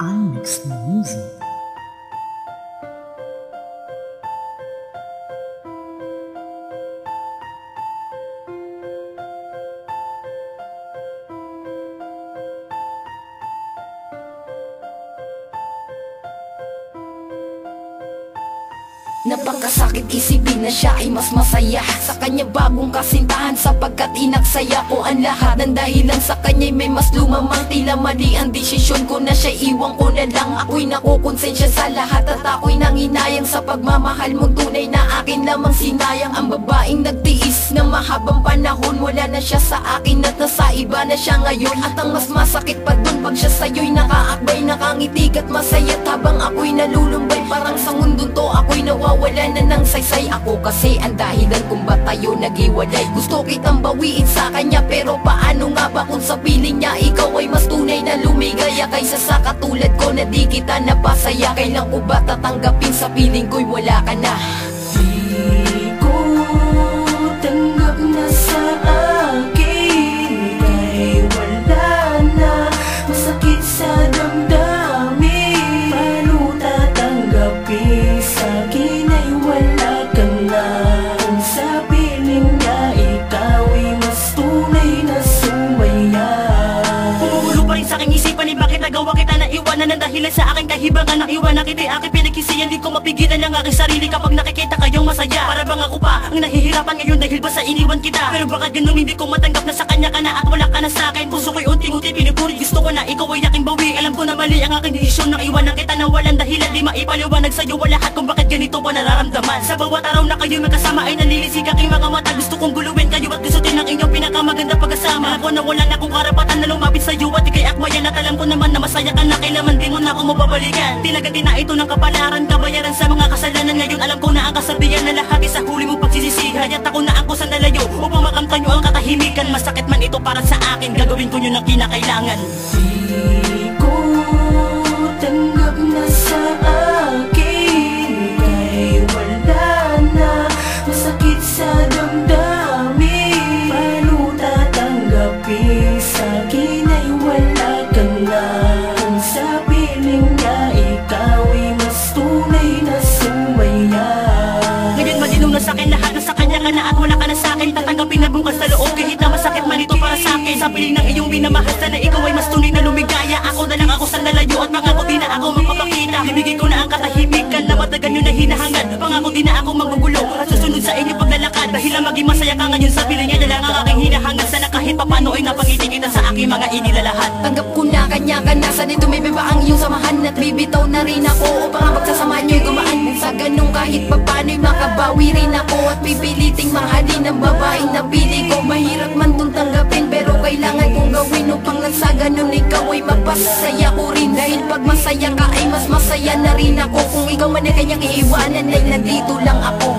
iMix Music. Napakasakit isipin na siya ay mas masaya sa kanya bagong kasintahan, sapagkat inaksaya ko ang lahat ng dahilan sa kanya'y may mas lumamang. Tila mali ang desisyon ko na siya iwan ko na lang. Ako'y nakukonsensya sa lahat at ako'y nanginayang sa pagmamahal mong tunay na akin lamang sinayang. Ang babaeng nagtiis na mahabang panahon, wala na siya sa akin at nasa iba na siya ngayon. At ang mas masakit pa dun, pag siya sa'yo'y nakaakbay, nakangitig at masaya, habang ako'y nalulumbay. Parang sa mundo to ako'y nawawala na ng saysay. Ako kasi ang dahilan kung ba't tayo naghiwalay. Gusto kitang bawiin sa kanya, pero paano nga ba kung sa piling niya ikaw ay mas tunay na lumigaya kaysa sa katulad ko na di kita napasaya. Kailan ko ba tatanggapin sa piling ko'y wala ka na? Di ko tanggap na sa akin ay wala na. Masakit sa damdamin, paano tatanggapin sa akin ay wala ka na? Kung sa piling niya ikaw ay mas tunay na sumaya. Pumugulo pa rin sa aking isipan eh, bakit nagawa kita na iwanan ng dahilan sa aking kahibangan? Nakiwanan kita'y aking pinagsisiyan, di ko mapigilan ang aking sarili kapag nakikita kayong masaya. Para bang ako pa ang nahihirapan ngayon dahil ba sa iniwan kita? Pero baka ganun hindi ko matanggap na sa kanya ka na at wala ka na sa akin. Puso ko'y unti-unti pinupuri, gusto ko na ikaw ay aking bawi. Alam ko na mali ang aking desisyon nang iwanan kita na walang dahilan. Di maipaliwanag sa'yo wala lahat kung bakit ganito pa nararamdaman. Sa bawat araw na kayo magkasama ay nalilisig aking mga mata. Gusto kong guluhin kayo at gustutin ang inyong pinakamaganda pagkasama. Alam ko na wala na akong karapatan na lumapit sa'yo at ikay akmayan. At alam ko naman na masaya ka na, kailanman di mo na ako mababalikan. Tinaganti na ito ng kapalaran, kabayaran sa mga kasalanan. Ngayon alam ko na ang kasabihan na lahat ay sa huli mo pagsisisihan. At ako na ang kusa na layo upang makamtan nyo ang katahimikan. Masakit man ito para sa akin, gagawin ko yun ang kinakailangan. Di ko tanggap na sa akin ay wala na. Masakit sa damdamin, paano tatanggapin sa akin ay wala ka na? Kung sa piling niya ikaw ay mas tunay na sumaya. Ngayon malinaw na sa'kin lahat na sa kanya ka na at wala ka na sa'kin. Tatanggapin na bukas sa loob kahit na masakit man ito para sa'kin. Sa piling ng iyong minamahal na ikaw ay mas tunay na lumigaya. Ako na lang ako sa nalayo at pangako di na ako magpapakita. Ibigay ko na ang katahimikan na matagal nyo na hinahangad. Pangako di na ako magbubulo at susunod sa inyo paglalakad. Dahil lang maging masaya ka ngayon sa piling niya na lang ang aking hinahangad. Sana kahit papano ay napangiti kita sa aking mga inilalahat. Tanggap ko na kanya ka na, sa nito may baba ang iyong samahan. At bibitaw na rin ako upang ang pagsasama nyo'y gumaan. Sa ganun kahit papano'y makabawi rin ako. At pipiliting mahalin ang babaeng napili ko. Mahirap man itong tanggapin, pero kailangan kong gawin upang lang sa ganun ikaw ay mapasaya ko rin. Dahil pag masaya ka ay mas masaya na rin ako. Kung ikaw man ay kanyang iiwanan ay nandito lang ako.